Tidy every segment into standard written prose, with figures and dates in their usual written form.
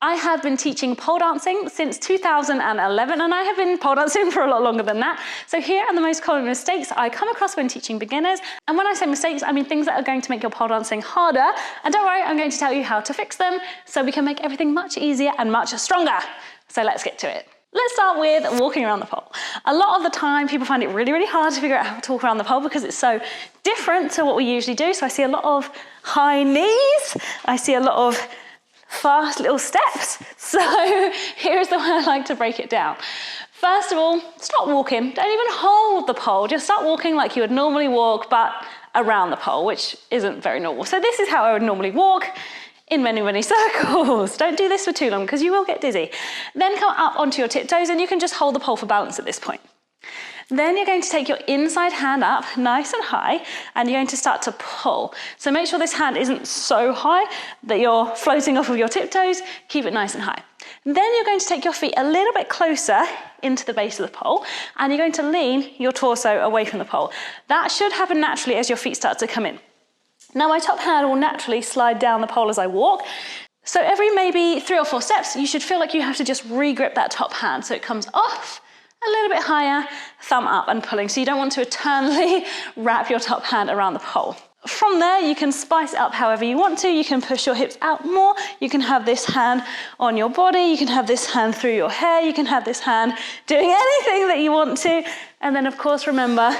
I have been teaching pole dancing since 2011, and I have been pole dancing for a lot longer than that. So here are the most common mistakes I come across when teaching beginners. And when I say mistakes, I mean things that are going to make your pole dancing harder. And don't worry, I'm going to tell you how to fix them so we can make everything much easier and much stronger. So let's get to it. Let's start with walking around the pole. A lot of the time, people find it really, really hard to figure out how to walk around the pole because it's so different to what we usually do. So I see a lot of high knees. I see a lot of fast little steps. So here's the way I like to break it down. First of all, start walking. Don't even hold the pole. Just start walking like you would normally walk, but around the pole, which isn't very normal. So this is how I would normally walk in many, many circles. Don't do this for too long because you will get dizzy. Then come up onto your tiptoes and you can just hold the pole for balance at this point. Then you're going to take your inside hand up nice and high and you're going to start to pull. So make sure this hand isn't so high that you're floating off of your tiptoes. Keep it nice and high. Then you're going to take your feet a little bit closer into the base of the pole and you're going to lean your torso away from the pole. That should happen naturally as your feet start to come in. Now my top hand will naturally slide down the pole as I walk. So every maybe 3 or 4 steps, you should feel like you have to just re-grip that top hand so it comes off a little bit higher, thumb up and pulling. So you don't want to eternally wrap your top hand around the pole. From there, you can spice it up however you want to. You can push your hips out more. You can have this hand on your body. You can have this hand through your hair. You can have this hand doing anything that you want to. And then of course, remember,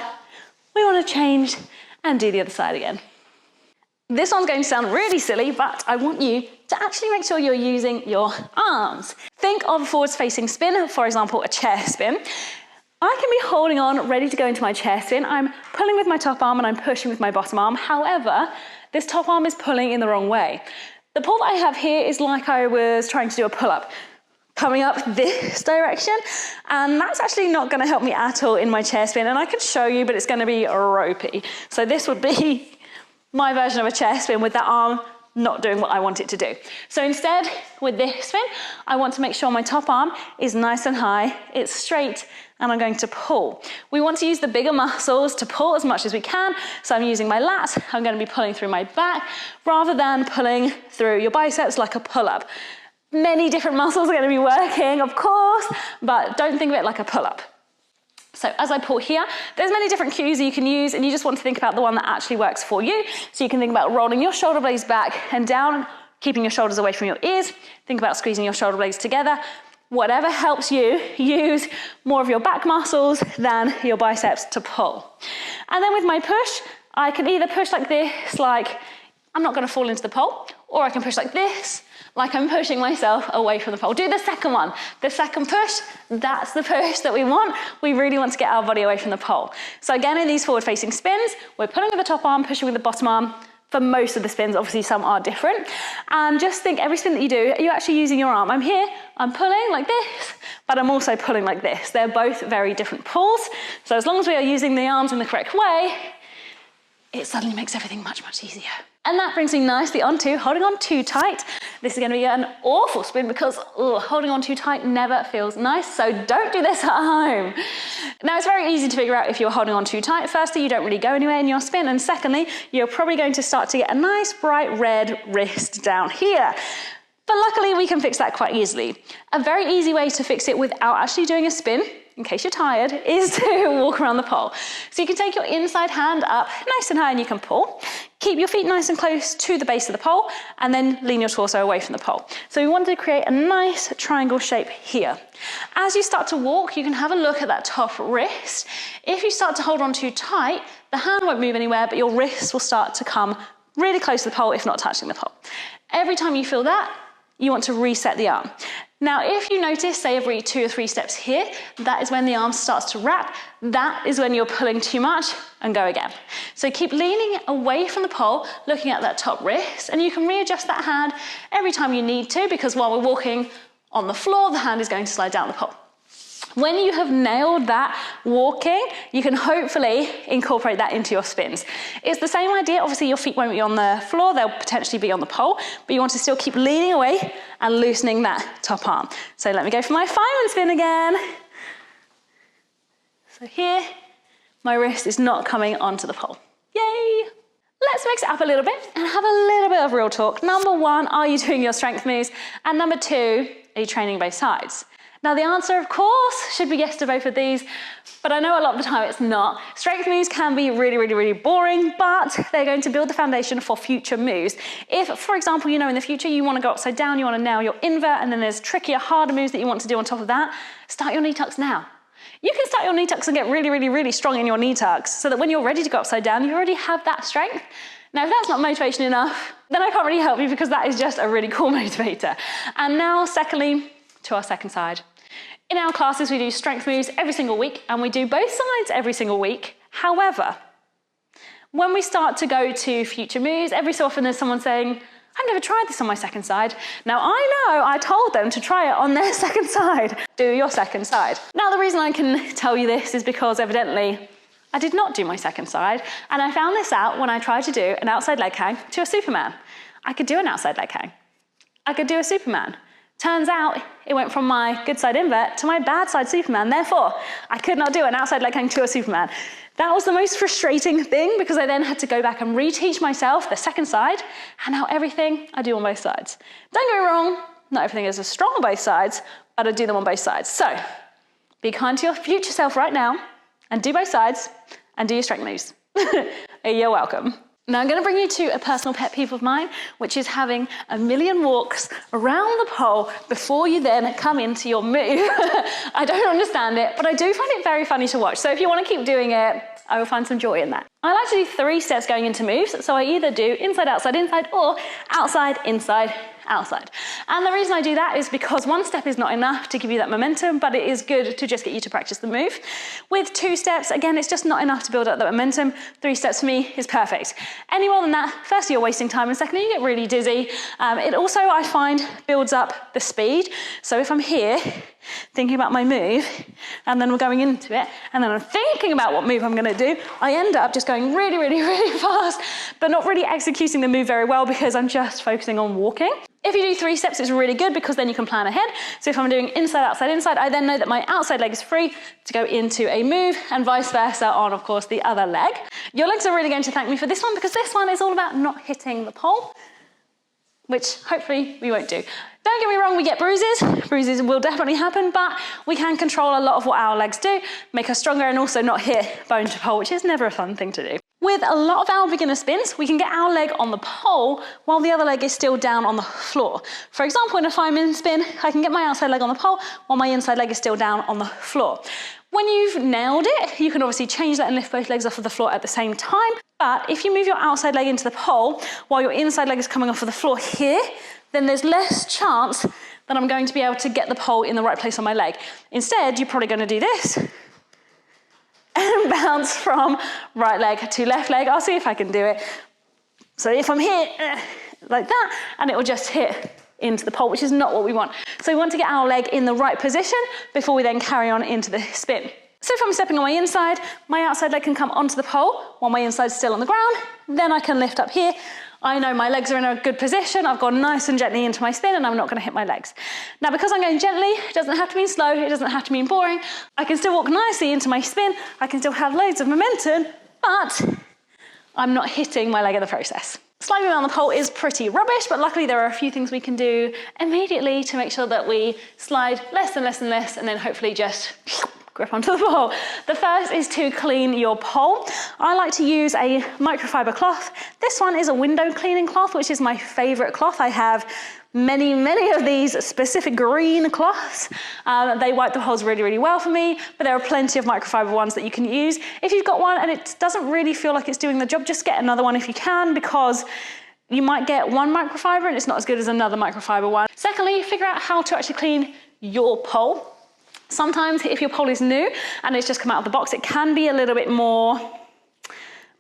we want to change and do the other side again. This one's going to sound really silly, but I want you to actually make sure you're using your arms. Think of a forwards facing spin, for example, a chair spin. I can be holding on, ready to go into my chair spin. I'm pulling with my top arm and I'm pushing with my bottom arm. However, this top arm is pulling in the wrong way. The pull that I have here is like I was trying to do a pull-up, coming up this direction, and that's actually not going to help me at all in my chair spin. And I can show you, but it's going to be ropey. So this would be my version of a chair spin with that arm not doing what I want it to do. So instead, with this spin, I want to make sure my top arm is nice and high, it's straight, and I'm going to pull. We want to use the bigger muscles to pull as much as we can. So I'm using my lats, I'm going to be pulling through my back, rather than pulling through your biceps like a pull-up. Many different muscles are going to be working, of course, but don't think of it like a pull-up. So as I pull here, there's many different cues that you can use and you just want to think about the one that actually works for you. So you can think about rolling your shoulder blades back and down, keeping your shoulders away from your ears. Think about squeezing your shoulder blades together. Whatever helps you use more of your back muscles than your biceps to pull. And then with my push, I can either push like this, like I'm not going to fall into the pole, or I can push like this, like I'm pushing myself away from the pole. Do the second one. The second push, that's the push that we want. We really want to get our body away from the pole. So again, in these forward facing spins, we're pulling with the top arm, pushing with the bottom arm. For most of the spins, obviously some are different. And just think every spin that you do, are you actually using your arm? I'm here, I'm pulling like this, but I'm also pulling like this. They're both very different pulls. So as long as we are using the arms in the correct way, it suddenly makes everything much, much easier. And that brings me nicely onto holding on too tight. This is going to be an awful spin because holding on too tight never feels nice, so don't do this at home. Now it's very easy to figure out if you're holding on too tight. Firstly, you don't really go anywhere in your spin, and secondly, you're probably going to start to get a nice bright red wrist down here. But luckily we can fix that quite easily. A very easy way to fix it without actually doing a spin, in case you're tired, is to walk around the pole. So you can take your inside hand up nice and high and you can pull. Keep your feet nice and close to the base of the pole and then lean your torso away from the pole. So we want to create a nice triangle shape here. As you start to walk, you can have a look at that top wrist. If you start to hold on too tight, the hand won't move anywhere, but your wrist will start to come really close to the pole, if not touching the pole. Every time you feel that, you want to reset the arm. Now, if you notice, say every 2 or 3 steps here, that is when the arm starts to wrap. That is when you're pulling too much, and go again. So keep leaning away from the pole, looking at that top wrist, and you can readjust that hand every time you need to, because while we're walking on the floor, the hand is going to slide down the pole. When you have nailed that walking, you can hopefully incorporate that into your spins. It's the same idea. Obviously, your feet won't be on the floor. They'll potentially be on the pole, but you want to still keep leaning away and loosening that top arm. So let me go for my fireman spin again. So here, my wrist is not coming onto the pole. Yay! Let's mix it up a little bit and have a little bit of real talk. Number one, are you doing your strength moves? And number two, are you training both sides? Now the answer, of course, should be yes to both of these, but I know a lot of the time it's not. Strength moves can be really, really, really boring, but they're going to build the foundation for future moves. If, for example, you know in the future you want to go upside down, you want to nail your invert, and then there's trickier, harder moves that you want to do on top of that, start your knee tucks now. You can start your knee tucks and get really, really, really strong in your knee tucks so that when you're ready to go upside down, you already have that strength. Now, if that's not motivation enough, then I can't really help you because that is just a really cool motivator. And now, secondly, to our second side. In our classes, we do strength moves every single week and we do both sides every single week. However, when we start to go to future moves, every so often there's someone saying, I've never tried this on my second side. Now I know I told them to try it on their second side. Do your second side. Now the reason I can tell you this is because evidently I did not do my second side, and I found this out when I tried to do an outside leg hang to a Superman. I could do an outside leg hang. I could do a Superman. Turns out it went from my good side invert to my bad side Superman. Therefore, I could not do an outside leg hang to a Superman. That was the most frustrating thing because I then had to go back and reteach myself the second side, and now everything I do on both sides. Don't get me wrong, not everything is as strong on both sides, but I do them on both sides. So be kind to your future self right now and do both sides and do your strength moves. You're welcome. Now I'm going to bring you to a personal pet peeve of mine, which is having a million walks around the pole before you then come into your move. I don't understand it, but I do find it very funny to watch. So if you want to keep doing it, I will find some joy in that. I like to do 3 steps going into moves. So I either do inside, outside, inside, or outside, inside, outside. And the reason I do that is because 1 step is not enough to give you that momentum, but it is good to just get you to practice the move. With 2 steps, again, it's just not enough to build up that momentum. 3 steps for me is perfect. Any more than that, firstly, you're wasting time, and secondly, you get really dizzy. It also, I find, builds up the speed. So if I'm here, thinking about my move, and then we're going into it, and then I'm thinking about what move I'm gonna do, I end up just going really, really, really fast, but not really executing the move very well because I'm just focusing on walking. If you do 3 steps, it's really good because then you can plan ahead. So if I'm doing inside, outside, inside, I then know that my outside leg is free to go into a move and vice versa on, of course, the other leg. Your legs are really going to thank me for this one because this one is all about not hitting the pole, which hopefully we won't do. Don't get me wrong, we get bruises. Bruises will definitely happen, but we can control a lot of what our legs do, make us stronger and also not hit bone to pole, which is never a fun thing to do. With a lot of our beginner spins, we can get our leg on the pole while the other leg is still down on the floor. For example, in a fireman spin, I can get my outside leg on the pole while my inside leg is still down on the floor. When you've nailed it, you can obviously change that and lift both legs off of the floor at the same time. But if you move your outside leg into the pole while your inside leg is coming off of the floor here, then there's less chance that I'm going to be able to get the pole in the right place on my leg. Instead, you're probably going to do this and bounce from right leg to left leg. I'll see if I can do it. So if I'm here like that, and it will just hit into the pole, which is not what we want. So we want to get our leg in the right position before we then carry on into the spin. So if I'm stepping on my inside, my outside leg can come onto the pole while my inside's still on the ground. Then I can lift up here. I know my legs are in a good position. I've gone nice and gently into my spin and I'm not going to hit my legs. Now, because I'm going gently, it doesn't have to mean slow. It doesn't have to mean boring. I can still walk nicely into my spin. I can still have loads of momentum, but I'm not hitting my leg in the process. Sliding around the pole is pretty rubbish, but luckily there are a few things we can do immediately to make sure that we slide less and less and less, and then hopefully just grip onto the pole. The first is to clean your pole. I like to use a microfiber cloth. This one is a window cleaning cloth, which is my favorite cloth. I have many of these specific green cloths. They wipe the holes really, really well for me, but there are plenty of microfiber ones that you can use. If you've got one and it doesn't really feel like it's doing the job, just get another one if you can, because you might get one microfiber and it's not as good as another microfiber one. Secondly, figure out how to actually clean your pole. Sometimes if your pole is new and it's just come out of the box, it can be a little bit more, I'm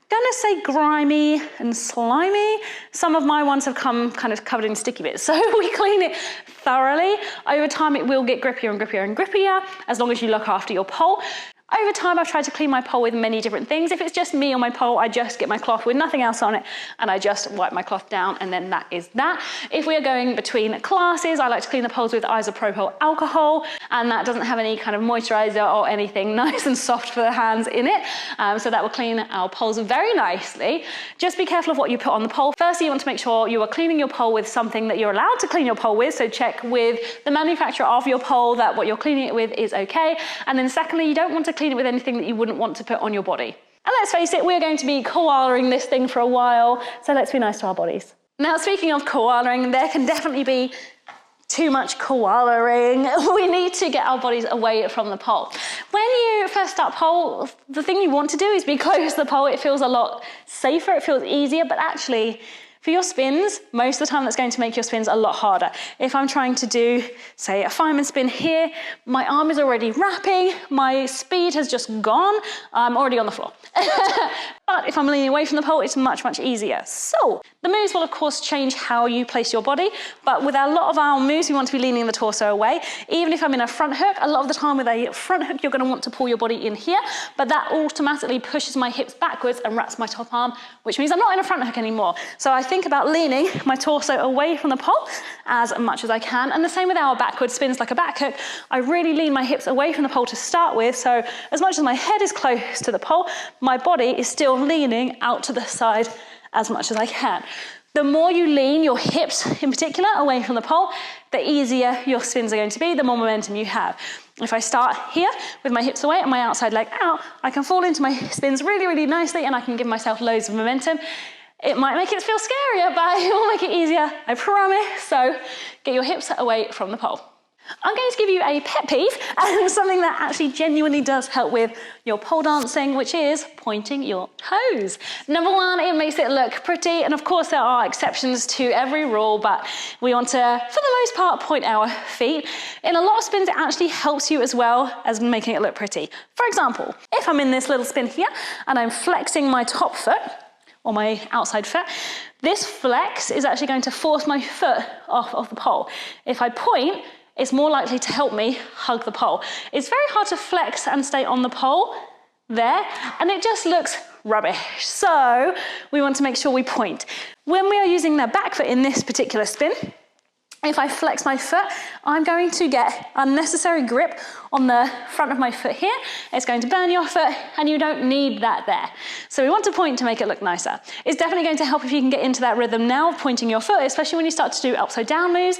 gonna say grimy and slimy. Some of my ones have come kind of covered in sticky bits. So we clean it thoroughly. Over time, it will get grippier and grippier and grippier as long as you look after your pole. Over time, I've tried to clean my pole with many different things. If it's just me on my pole, I just get my cloth with nothing else on it, and I just wipe my cloth down, and then that is that. If we are going between classes, I like to clean the poles with isopropyl alcohol, and that doesn't have any kind of moisturizer or anything nice and soft for the hands in it. So that will clean our poles very nicely. Just be careful of what you put on the pole. Firstly, you want to make sure you are cleaning your pole with something that you're allowed to clean your pole with, so check with the manufacturer of your pole that what you're cleaning it with is okay. And then secondly, you don't want to clean it with anything that you wouldn't want to put on your body. And let's face it, we're going to be koalaing this thing for a while, so let's be nice to our bodies. Now, speaking of koalaing, there can definitely be too much koalaing. We need to get our bodies away from the pole. When you first start pole, the thing you want to do is be close to the pole. It feels a lot safer, it feels easier, but actually, for your spins, most of the time that's going to make your spins a lot harder. If I'm trying to do, say, a fireman spin here, my arm is already wrapping, my speed has just gone, I'm already on the floor. But if I'm leaning away from the pole, it's much, much easier. So the moves will of course change how you place your body, but with a lot of our moves, we want to be leaning the torso away. Even if I'm in a front hook, a lot of the time with a front hook, you're going to want to pull your body in here, but that automatically pushes my hips backwards and wraps my top arm, which means I'm not in a front hook anymore. So I think about leaning my torso away from the pole as much as I can. And the same with our backward spins like a back hook. I really lean my hips away from the pole to start with. So as much as my head is close to the pole, my body is still leaning out to the side as much as I can. The more you lean your hips in particular away from the pole, the easier your spins are going to be, the more momentum you have. If I start here with my hips away and my outside leg out, I can fall into my spins really, really nicely, and I can give myself loads of momentum. It might make it feel scarier, but it will make it easier, I promise. So get your hips away from the pole. I'm going to give you a pet peeve and something that actually genuinely does help with your pole dancing, which is pointing your toes. Number one, it makes it look pretty, and of course there are exceptions to every rule, but we want to, for the most part, point our feet. In a lot of spins, it actually helps you as well as making it look pretty. For example, if I'm in this little spin here and I'm flexing my top foot, or my outside foot, this flex is actually going to force my foot off of the pole. If I point, it's more likely to help me hug the pole. It's very hard to flex and stay on the pole there, and it just looks rubbish. So we want to make sure we point. When we are using the back foot in this particular spin, if I flex my foot, I'm going to get unnecessary grip on the front of my foot here. It's going to burn your foot, and you don't need that there. So we want to point to make it look nicer. It's definitely going to help if you can get into that rhythm now of pointing your foot, especially when you start to do upside down moves.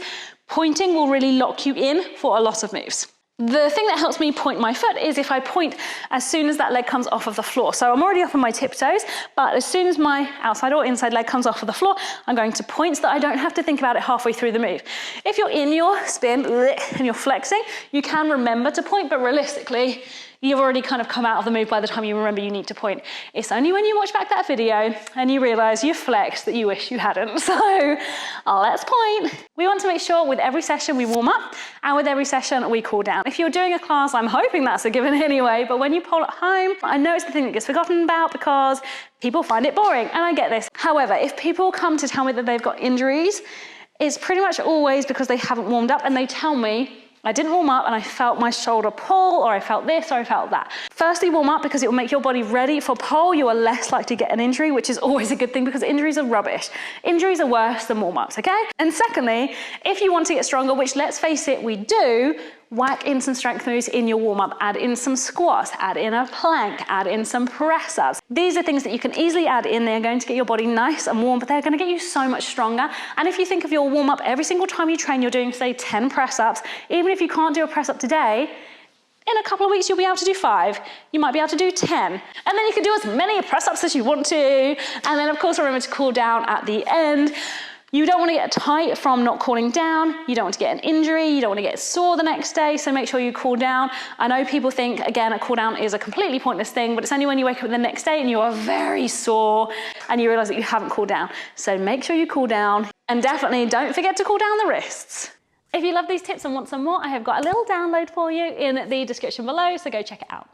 Pointing will really lock you in for a lot of moves. The thing that helps me point my foot is if I point as soon as that leg comes off of the floor. So I'm already up on my tiptoes, but as soon as my outside or inside leg comes off of the floor, I'm going to point so that I don't have to think about it halfway through the move. If you're in your spin and you're flexing, you can remember to point, but realistically, you've already kind of come out of the move by the time you remember you need to point. It's only when you watch back that video and you realize you flexed that you wish you hadn't. So let's point. We want to make sure with every session we warm up, and with every session we cool down. If you're doing a class, I'm hoping that's a given anyway, but when you pole at home, I know it's the thing that gets forgotten about because people find it boring, and I get this. However, if people come to tell me that they've got injuries, it's pretty much always because they haven't warmed up, and they tell me, I didn't warm up and I felt my shoulder pull, or I felt this, or I felt that. Firstly, warm up because it will make your body ready for pole. You are less likely to get an injury, which is always a good thing because injuries are rubbish. Injuries are worse than warm-ups, okay? And secondly, if you want to get stronger, which let's face it, we do, whack in some strength moves in your warm-up. Add in some squats, add in a plank, add in some press-ups. These are things that you can easily add in. They're going to get your body nice and warm, but they're going to get you so much stronger. And if you think of your warm-up, every single time you train, you're doing, say, 10 press-ups. Even if you can't do a press-up today, in a couple of weeks, you'll be able to do 5. You might be able to do 10. And then you can do as many press-ups as you want to. And then, of course, remember to cool down at the end. You don't want to get tight from not cooling down. You don't want to get an injury. You don't want to get sore the next day. So make sure you cool down. I know people think, again, a cool down is a completely pointless thing, but it's only when you wake up the next day and you are very sore and you realize that you haven't cooled down. So make sure you cool down, and definitely don't forget to cool down the wrists. If you love these tips and want some more, I have got a little download for you in the description below, so go check it out.